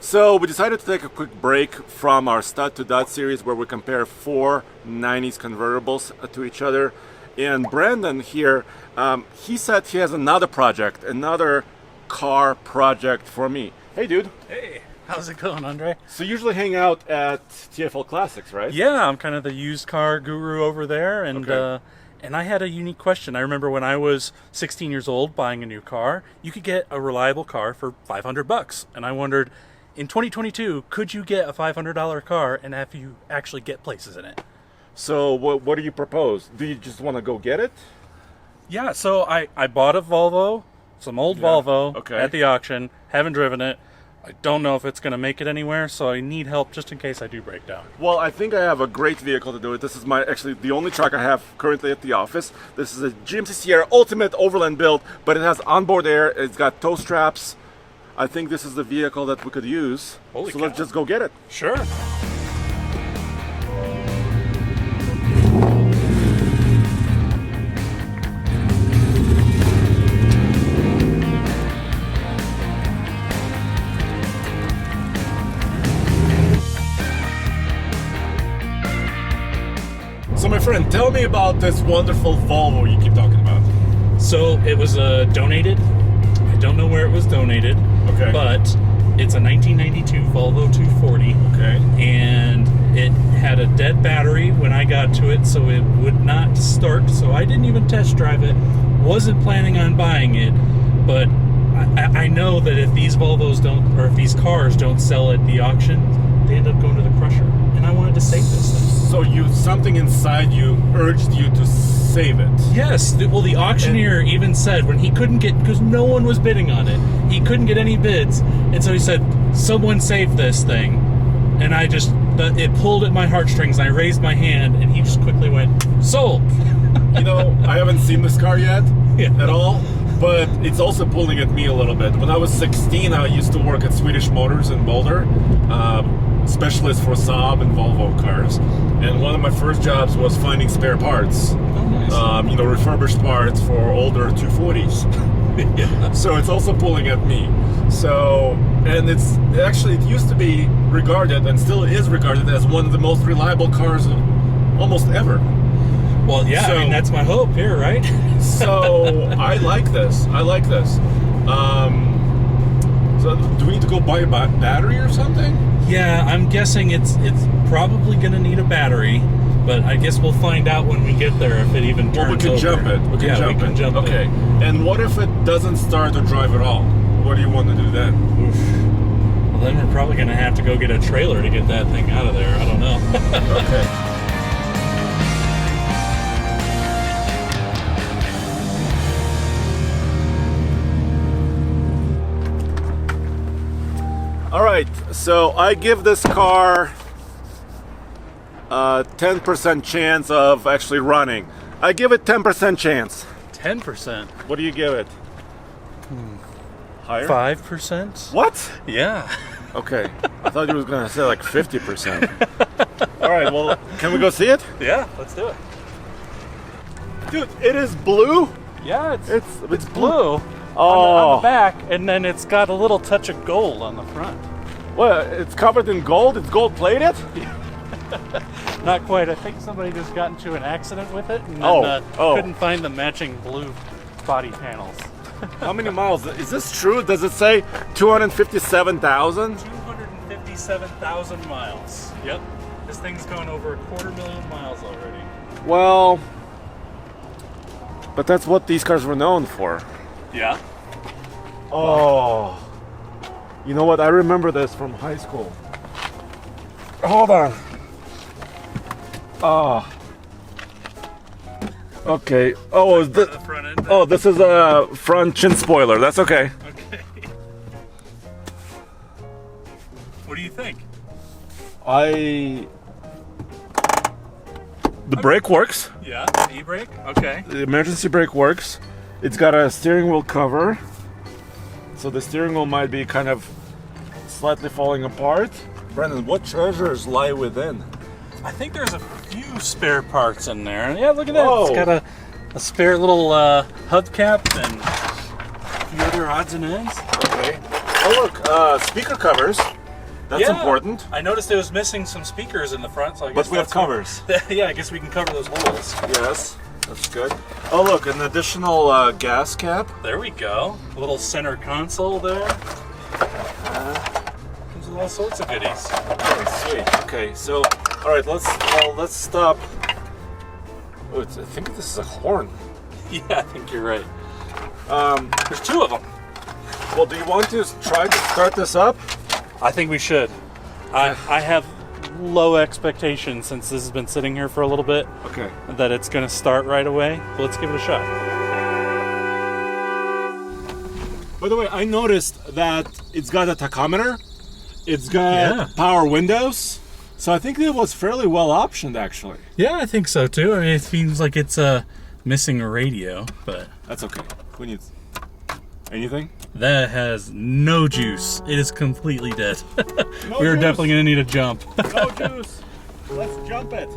So we decided to take a quick break from our Stud to Dud series where we compare four 90s convertibles to each other. And Brandon here, he said he has another project, another car project for me. Hey, dude. Hey, how's it going, Andre? So you usually hang out at TFL Classics, right? Yeah, I'm kind of the used car guru over there, and and I had a unique question. I remember when I was 16 years old buying a new car, you could get a reliable car for $500, and I wondered, in 2022, could you get a $500 car and have you actually get places in it? So what do you propose? Do you just want to go get it? Yeah, so I bought a Volvo, some old Volvo at the auction, haven't driven it. I don't know if it's going to make it anywhere, so I need help just in case I do break down. Well, I think I have a great vehicle to do it. This is actually the only truck I have currently at the office. This is a GMC Sierra Ultimate Overland build, but it has onboard air, it's got tow straps. I think this is the vehicle that we could use. Holy cow. Let's just go get it. Sure. So my friend, tell me about this wonderful Volvo you keep talking about. So it was donated. I don't know where it was donated. Okay. But it's a 1992 Volvo 240. Okay. And it had a dead battery when I got to it, so it would not start. So I didn't even test drive it. Wasn't planning on buying it, but I know that if these Volvos don't, or if these cars don't sell at the auction, they end up going to the crusher. And I wanted to save this thing. So something inside you urged you to save it. Yes, well, the auctioneer even said when he couldn't get, because no one was bidding on it, he couldn't get any bids, and so he said, someone save this thing. And it pulled at my heartstrings, and I raised my hand, and he just quickly went, sold. You know, I haven't seen this car yet at all, but it's also pulling at me a little bit. When I was 16, I used to work at Swedish Motors in Boulder, specialist for Saab and Volvo cars. And one of my first jobs was finding spare parts. Oh, nice. Refurbished parts for older 240s. Yeah. So it's also pulling at me. So, and it used to be regarded, and still is regarded, as one of the most reliable cars almost ever. Well, yeah, so, I mean, that's my hope here, right? So I like this. So do we need to go buy a battery or something? Yeah, I'm guessing it's probably going to need a battery, but I guess we'll find out when we get there if it even turns over. Well, we can jump it. We can jump it. Okay. And what if it doesn't start or drive at all? What do you want to do then? Oof. Well, then we're probably going to have to go get a trailer to get that thing out of there. I don't know. Okay. All right, so I give this car a 10% chance of actually running. I give it 10% chance. 10%? What do you give it? Higher? 5%? What? Yeah. Okay, I thought you were going to say like 50%. All right, well, can we go see it? Yeah, let's do it. Dude, it is blue? Yeah, It's blue. On the back, and then it's got a little touch of gold on the front. Well, it's covered in gold? It's gold plated? Not quite. I think somebody just got into an accident with it and then, couldn't find the matching blue body panels. How many miles? Is this true? Does it say 257,000? 257,000 miles. Yep. This thing's gone over 250,000 miles already. Well, but that's what these cars were known for. Yeah. Oh, you know what? I remember this from high school. Hold on. Oh. Okay. Oh, this is a front chin spoiler. That's okay. Okay. What do you think? The brake works. Yeah. E-brake. Okay. The emergency brake works. It's got a steering wheel cover, so the steering wheel might be kind of slightly falling apart. Brandon, what treasures lie within? I think there's a few spare parts in there. Yeah, look at that. Whoa. It's got a spare little hubcap and a few other odds and ends. Okay. Oh look, speaker covers. That's important. I noticed it was missing some speakers in the front, so I guess But we have covers. Yeah, I guess we can cover those holes. Yes, that's good. Oh, look, an additional gas cap. There we go. A little center console there. Comes with all sorts of goodies. Okay, sweet. Okay, so, all right, let's stop. Oh, I think this is a horn. Yeah, I think you're right. There's 2 of them. Well, do you want to try to start this up? I think we should. I have low expectations since this has been sitting here for a little bit. Okay. That it's going to start right away. But let's give it a shot. By the way, I noticed that it's got a tachometer. It's got power windows. So I think it was fairly well optioned, actually. Yeah, I think so too. I mean, it seems like it's missing a radio, but that's okay. Who needs anything? That has no juice. It is completely dead. No We're juice. definitely going to need a jump. No juice. Let's jump it.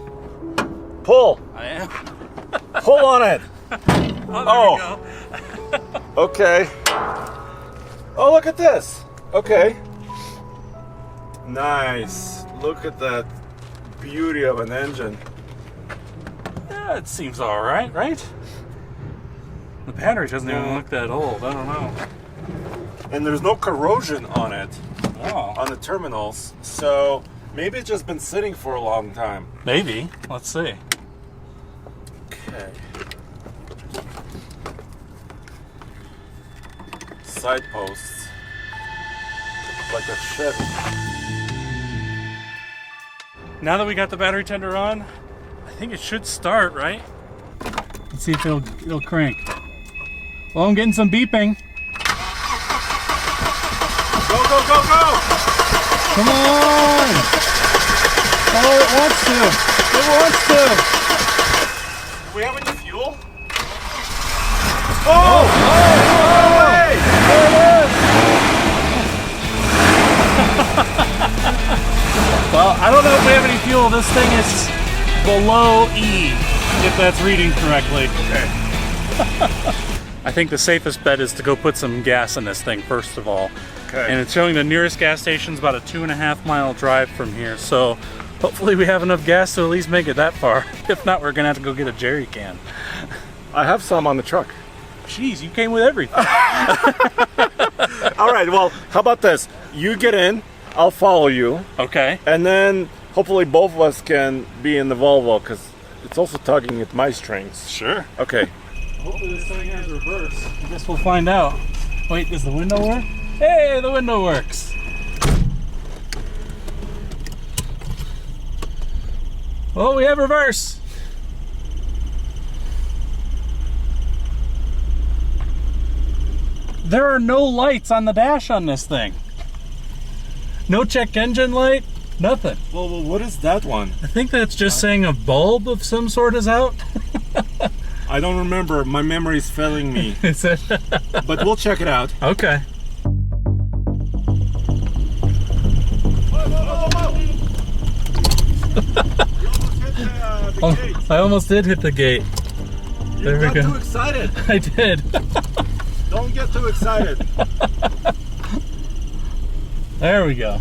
Pull. I am. Pull on it. Oh, there we go. Okay. Oh, look at this. Okay. Nice. Look at that beauty of an engine. Yeah, it seems all right, right? The battery doesn't even look that old. I don't know. And there's no corrosion on it, Oh. on the terminals. So maybe it's just been sitting for a long time. Maybe. Let's see. Okay. Side posts. Like a Chevy. Now that we got the battery tender on, I think it should start, right? Let's see if it'll crank. Well, I'm getting some beeping. Go, go, go, go! Come on! Oh, it wants to. It wants to. Do we have any fuel? Oh! Hey! There it is! Well, I don't know if we have any fuel. This thing is below E, if that's reading correctly. Okay. I think the safest bet is to go put some gas in this thing first of all. Okay. And it's showing the nearest gas station's about a 2.5 mile drive from here. So hopefully we have enough gas to at least make it that far. If not, we're gonna have to go get a jerry can. I have some on the truck. Jeez, you came with everything. All right, well, how about this? You get in, I'll follow you, Okay. and then hopefully both of us can be in the Volvo, because it's also tugging at my strings. Sure. Okay. Hopefully this thing has reverse. I guess we'll find out. Wait, does the window work? Hey, the window works. Oh, we have reverse. There are no lights on the dash on this thing. No check engine light, nothing. Well, what is that one? I think that's just saying a bulb of some sort is out. I don't remember. My memory is failing me. Is it? But we'll check it out. Okay. Oh, I almost did hit the gate. There we go. Too excited. I did. Don't get too excited. There we go.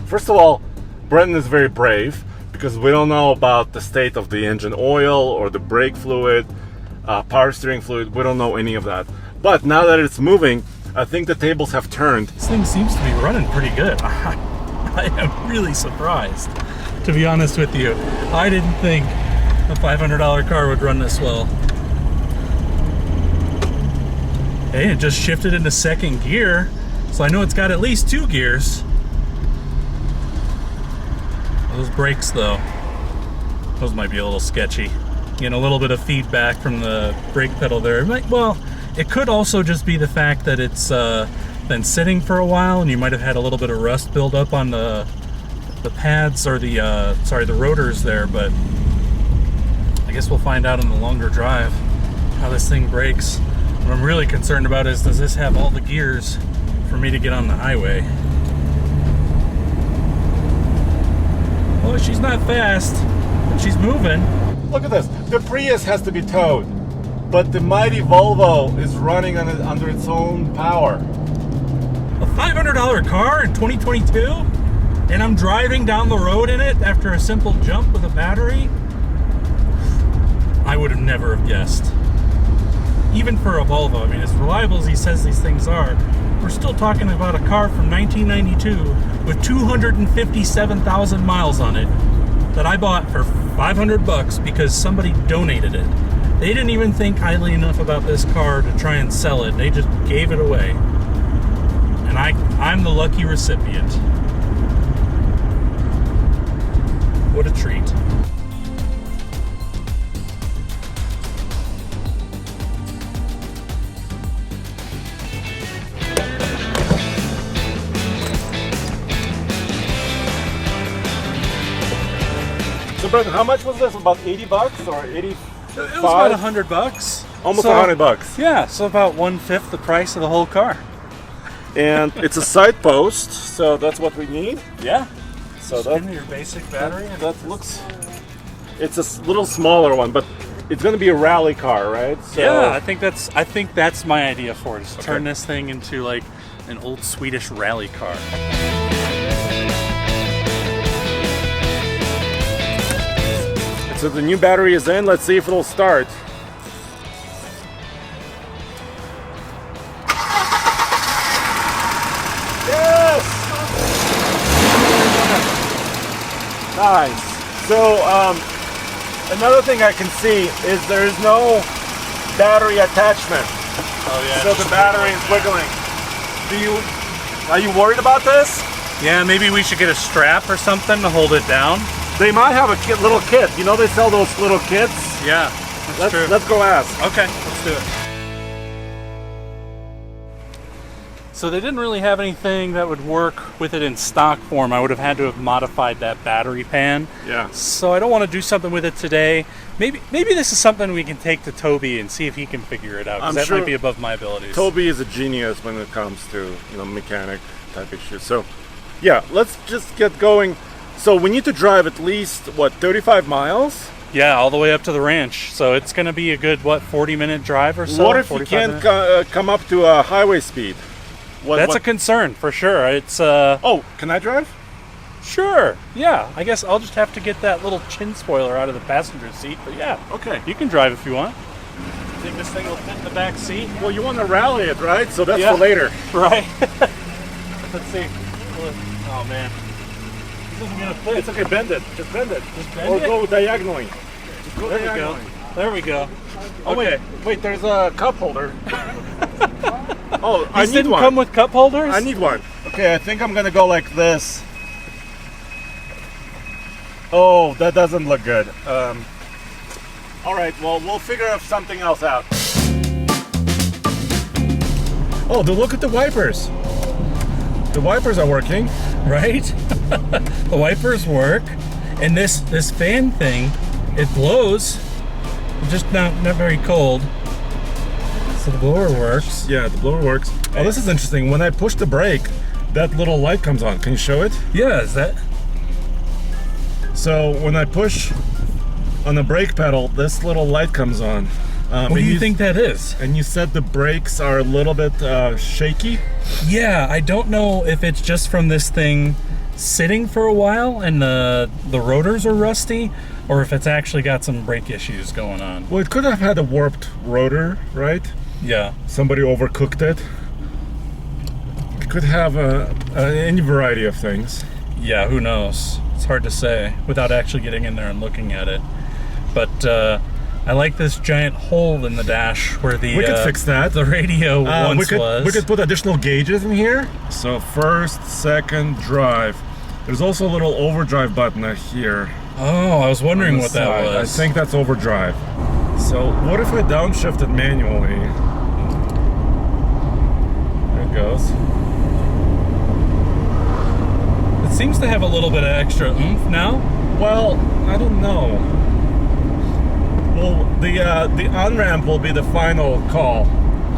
First of all, Brendan is very brave because we don't know about the state of the engine oil or the brake fluid, power steering fluid. We don't know any of that. But now that it's moving, I think the tables have turned. This thing seems to be running pretty good. I am really surprised, to be honest with you. I didn't think a $500 car would run this well. Hey, it just shifted into second gear, so I know it's got at least 2 gears. Those brakes, though, those might be a little sketchy. Getting a little bit of feedback from the brake pedal there. Well, it could also just be the fact that it's been sitting for a while, and you might have had a little bit of rust build up on the pads or the the rotors there. But I guess we'll find out in the longer drive how this thing brakes. What I'm really concerned about is, does this have all the gears for me to get on the highway? Oh, she's not fast, but she's moving. Look at this. The Prius has to be towed, but the mighty Volvo is running under its own power. $500 car in 2022, and I'm driving down the road in it after a simple jump with a battery. I would have never have guessed. Even for a Volvo, I mean, as reliable as he says these things are, we're still talking about a car from 1992 with 257,000 miles on it that I bought for $500 because somebody donated it. They didn't even think highly enough about this car to try and sell it. They just gave it away. And I'm the lucky recipient. What a treat. So Brendan, how much was this? About $80 or 85? It was about $100. Almost $100. Yeah, so about 1/5 the price of the whole car. And it's a side post, so that's what we need. Yeah. So Just give me your basic battery. That looks. It's a little smaller one, but it's going to be a rally car, right? So, yeah, I think that's my idea for it. Is to turn this thing into like an old Swedish rally car. So the new battery is in. Let's see if it'll start. Yes! Nice. So another thing I can see is there's no battery attachment. Oh yeah. So the battery is wiggling. Are you worried about this? Yeah, maybe we should get a strap or something to hold it down. They might have a little kit. You know, they sell those little kits. Yeah, that's true. Let's go ask. Okay, let's do it. So they didn't really have anything that would work with it in stock form. I would have had to have modified that battery pan. Yeah. So I don't want to do something with it today. Maybe this is something we can take to Toby and see if he can figure it out. Because that might be above my abilities. Toby is a genius when it comes to mechanic type issues. So yeah, let's just get going. So we need to drive at least 35 miles. Yeah, all the way up to the ranch. So it's going to be a good 40-minute drive or so. What if you can't come up to a highway speed? That's a concern for sure. It's Oh, can I drive? Sure. Yeah. I guess I'll just have to get that little chin spoiler out of the passenger seat. But yeah. Okay. You can drive if you want. Think this thing will fit in the back seat? Well, you want to rally it, right? So that's for later. Right. Let's see. Oh man. This isn't gonna fit. It's okay. Bend it. Just bend it. Just bend or it? go diagonally. Just go There diagonally. we go. There we go. Oh Okay. wait. There's a cup holder. Oh, I These need didn't one. come with cup holders? I need one. Okay, I think I'm gonna go like this. Oh, that doesn't look good. All right, well, we'll figure something else out. Oh, look at the wipers. The wipers are working. Right? The wipers work. And this fan thing, it blows. Just not very cold. So the blower works. Yeah, the blower works. Oh, this is interesting. When I push the brake, that little light comes on. Can you show it? Yeah, is that? So when I push on the brake pedal, this little light comes on. What do you think that is? And you said the brakes are a little bit shaky? Yeah, I don't know if it's just from this thing sitting for a while and the rotors are rusty, or if it's actually got some brake issues going on. Well, it could have had a warped rotor, right? Yeah. Somebody overcooked it. It could have any variety of things. Yeah, who knows? It's hard to say without actually getting in there and looking at it. But I like this giant hole in the dash where the we could fix that. The radio once was. We could put additional gauges in here. So first, second, drive. There's also a little overdrive button here. Oh, I was wondering what that was. I think that's overdrive. So what if I downshift it manually? There it goes. It seems to have a little bit of extra oomph now. Well, I don't know. Well, the on-ramp will be the final call.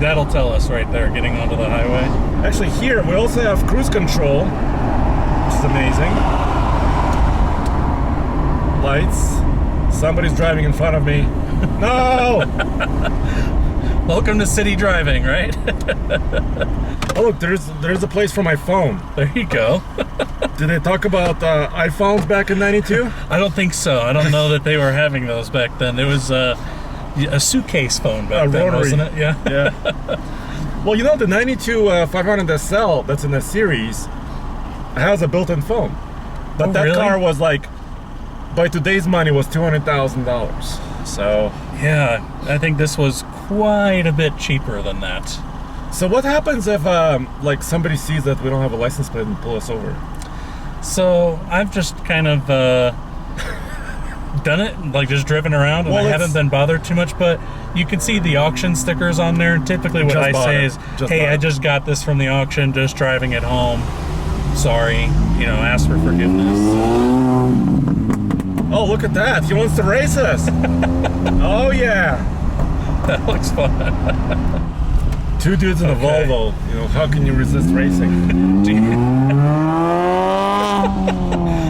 That'll tell us right there, getting onto the highway. Actually, here we also have cruise control, which is amazing. Lights. Somebody's driving in front of me. No! Welcome to city driving, right? Oh, look, there's a place for my phone. There you go. Did they talk about iPhones back in '92? I don't think so. I don't know that they were having those back then. It was a suitcase phone back then, rotary. wasn't it? Yeah. Yeah. Well, you know, the '92 500 SL that's in the series has a built-in phone, but Oh, that really? car was like, by today's money, was $200,000. So Yeah, I think this was quite a bit cheaper than that. So what happens if like somebody sees that we don't have a license plate and pull us over? So I've just kind of done it, like just driven around, and Well, I haven't been bothered too much, but you can see the auction stickers on there. Typically what Just I bought say it. is, Just hey, bought I it. just got this from the auction, just driving it home. Sorry, ask for forgiveness. Oh, look at that. He wants to race us. Oh, yeah. That looks fun. Two dudes in a Okay. Volvo. How can you resist racing?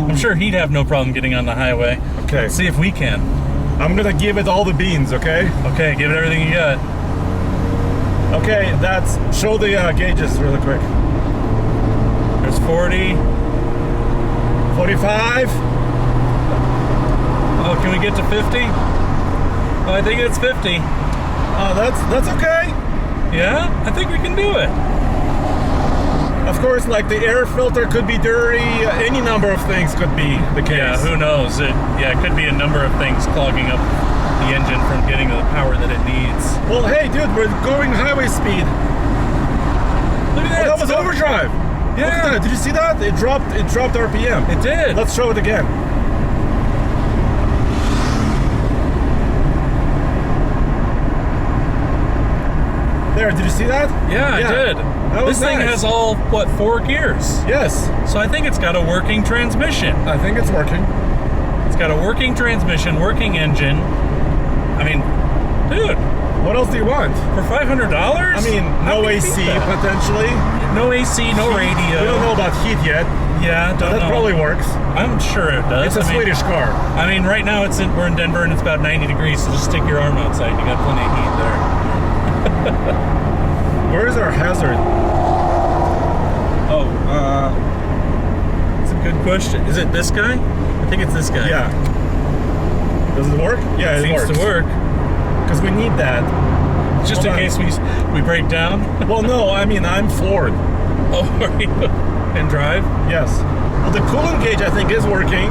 I'm sure he'd have no problem getting on the highway. Okay. Let's see if we can. I'm going to give it all the beans, okay? Okay, give it everything you got. Okay, show the gauges really quick. There's 40. 45. Oh, can we get to 50? Oh, I think it's 50. That's okay. Yeah, I think we can do it. Of course, like the air filter could be dirty. Any number of things could be the case. Yeah, who knows? It could be a number of things clogging up the engine from getting the power that it needs. Well, hey, dude, we're going highway speed. Look at that. That was overdrive. Yeah. Look at that. Did you see that? It dropped RPM. It did. Let's show it again. There, did you see that? Yeah, I did. That was This thing nice. has all, 4 gears? Yes, So I think it's got a working transmission. I think it's working. It's got a working transmission, working engine. I mean, dude, What else do you want? for $500? I mean, no AC potentially. No AC, no radio. We don't know about heat yet. Yeah, don't That know. probably works. I'm sure it does. It's a I mean, Swedish car. I mean, right now we're in Denver and it's about 90 degrees, so just stick your arm outside. You got plenty of heat there. Where is our hazard? Oh, it's a good question. Is it this guy? I think it's this guy. Yeah. Does it work? Yeah, it Seems works. to work. Because we need that. Just Hold in on. case we break down. Well, no, I mean, I'm floored. Oh, are you? And drive? Yes. Well, the coolant gauge, I think, is working.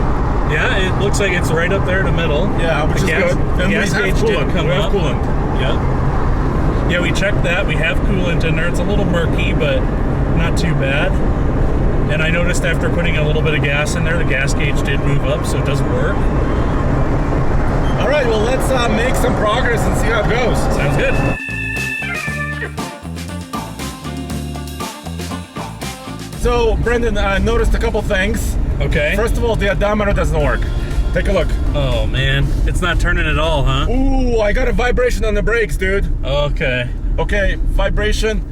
Yeah, it looks like it's right up there in the middle. Yeah, which The is gas- good. the And we gas have gauge did coolant. come We have up. coolant. Yeah. Yeah, we checked that. We have coolant in there. It's a little murky, but not too bad. And I noticed after putting a little bit of gas in there, the gas gauge did move up, so it does work. All right, well, let's make some progress and see how it goes. Sounds good. So, Brendan, I noticed a couple things. Okay. First of all, the odometer doesn't work. Take a look. Oh, man. It's not turning at all, huh? Ooh, I got a vibration on the brakes, dude. Okay. Okay, vibration.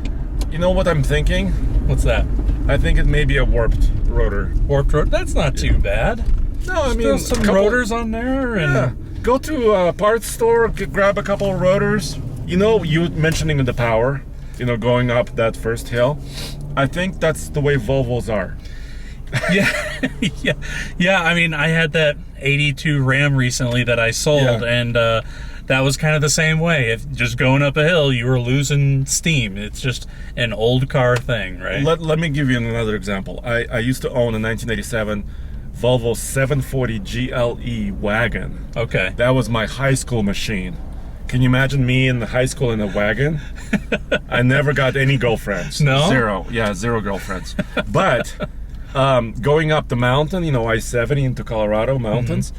You know what I'm thinking? What's that? I think it may be a warped rotor. Warped rotor? That's not too bad. No, I Still mean, some couple- rotors on there. And Yeah. Go to a parts store, grab a couple of rotors. You mentioning the power, going up that first hill. I think that's the way Volvos are. Yeah, yeah. I mean, I had that '82 Ram recently that I sold, Yeah. and that was kind of the same way. If just going up a hill, you were losing steam. It's just an old car thing, right? Let me give you another example. I used to own a 1987 Volvo 740 GLE wagon. Okay. That was my high school machine. Can you imagine me in the high school in a wagon? I never got any girlfriends. No? Zero. Yeah, zero girlfriends. But going up the mountain, I-70 into Colorado mountains,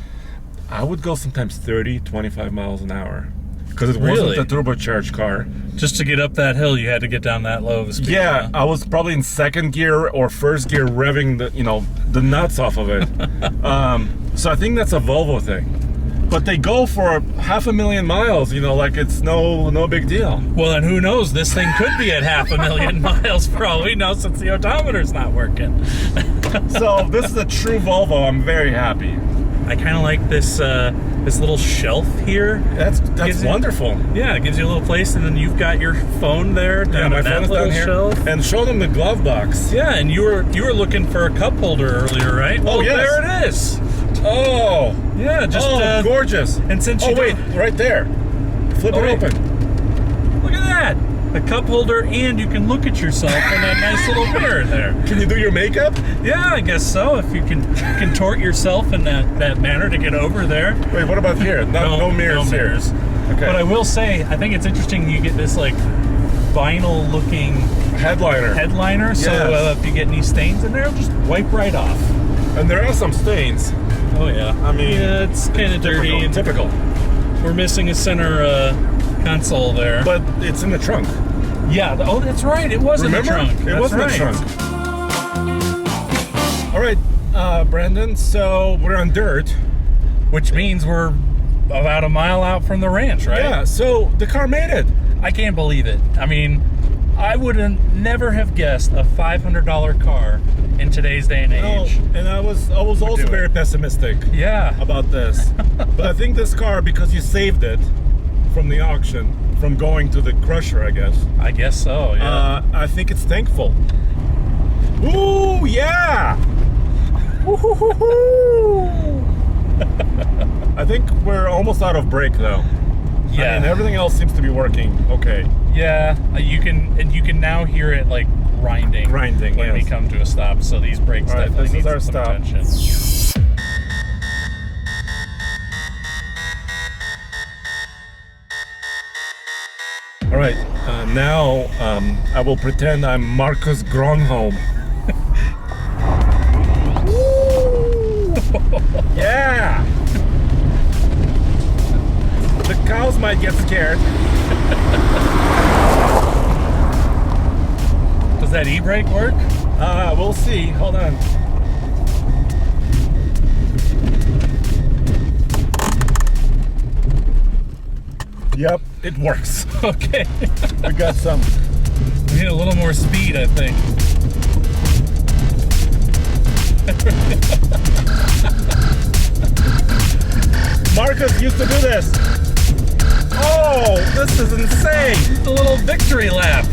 I would go sometimes 30, 25 miles an hour. Because it Really? wasn't a turbocharged car. Just to get up that hill, you had to get down that low of a speed. Yeah, huh? I was probably in second gear or first gear revving the nuts off of it. So I think that's a Volvo thing. But they go for 500,000 miles, like it's no big deal. Well, and who knows? This thing could be at 500,000 miles for all we know, since the odometer's not working. So this is a true Volvo. I'm very happy. I kind of like this this little shelf here. That's wonderful. Yeah, it gives you a little place, and then you've got your phone there down in that little shelf. And show them the glove box. Yeah, and you were looking for a cup holder earlier, right? Well, yes. There it is. Oh. Yeah, just gorgeous. And since you right there. Flip it open. Look at that. A cup holder, and you can look at yourself in that nice little mirror there. Can you do your makeup? Yeah, I guess so. If you can contort yourself in that manner to get over there. Wait, what about here? No mirrors here. Okay. But I will say, I think it's interesting you get this like vinyl-looking headliner. So if you get any stains in there, it'll just wipe right off. And there are some stains. Oh yeah. I mean, yeah, it's kind of dirty. Typical. We're missing a center console there. But it's in the trunk. Yeah. Oh, that's right. It was in the trunk. It was in the trunk. All right, Brandon. So we're on dirt, which means we're about a mile out from the ranch, right? Yeah. So the car made it. I can't believe it. I mean, I would never have guessed a $500 car in today's day and age. No, and I was also very pessimistic. Yeah. About this, but I think this car, because you saved it from the auction, from going to the crusher, I guess. I guess so. Yeah. I think it's thankful. Ooh, yeah. I think we're almost out of brake though. Yeah. And everything else seems to be working okay. Yeah, you can now hear it like grinding when we come to a stop. So these brakes definitely need some attention. All right, now I will pretend I'm Marcus Gronholm. Yeah! The cows might get scared. Does that e-brake work? We'll see. Hold on. Yep, it works. Okay. We got some. We need a little more speed, I think. Marcus used to do this. Oh, this is insane. It's a little victory lap.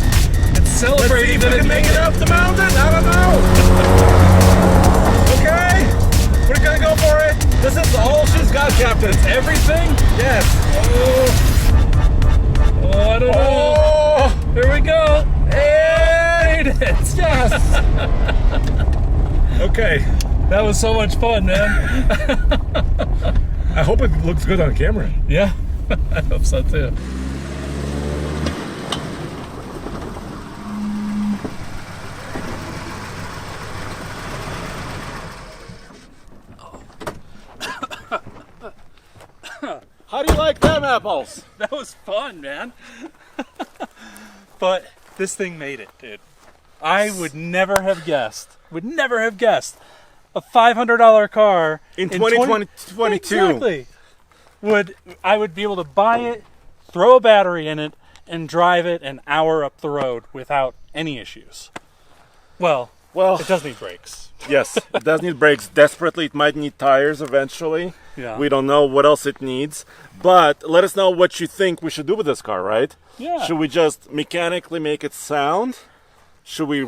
It's celebrating that it can make it up the mountain. I don't know. Okay, we're gonna go for it. This is all she's got, Captain. It's everything? Yes. Oh, I don't know. Here we go. And It's yes. Okay. That was so much fun, man. I hope it looks good on camera. Yeah, I hope so too. How do you like them apples? That was fun, man. But this thing made it, dude. I would never have guessed. A $500 car in 2022. Exactly. I would be able to buy it, throw a battery in it, and drive it an hour up the road without any issues. Well, it does need brakes. Yes, it does need brakes. Desperately, it might need tires eventually. Yeah. We don't know what else it needs. But let us know what you think we should do with this car, right? Yeah. Should we just mechanically make it sound? Should we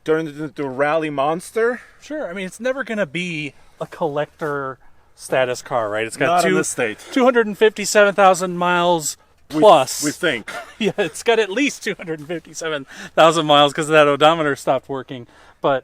turn it into a rally monster? Sure. I mean, it's never going to be a collector status car, right? It's got Not in this state. 257,000 miles plus. We think. Yeah, it's got at least 257,000 miles because that odometer stopped working. But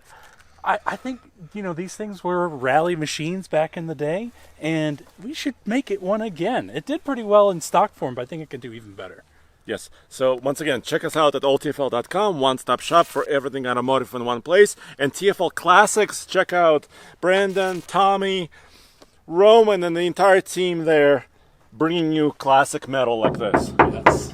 I think, these things were rally machines back in the day, and we should make it one again. It did pretty well in stock form, but I think it could do even better. Yes. So once again, check us out at alltfl.com, one-stop shop for everything automotive in one place. And TFL Classics, check out Brandon, Tommy, Roman, and the entire team there bringing you classic metal like this. Yes.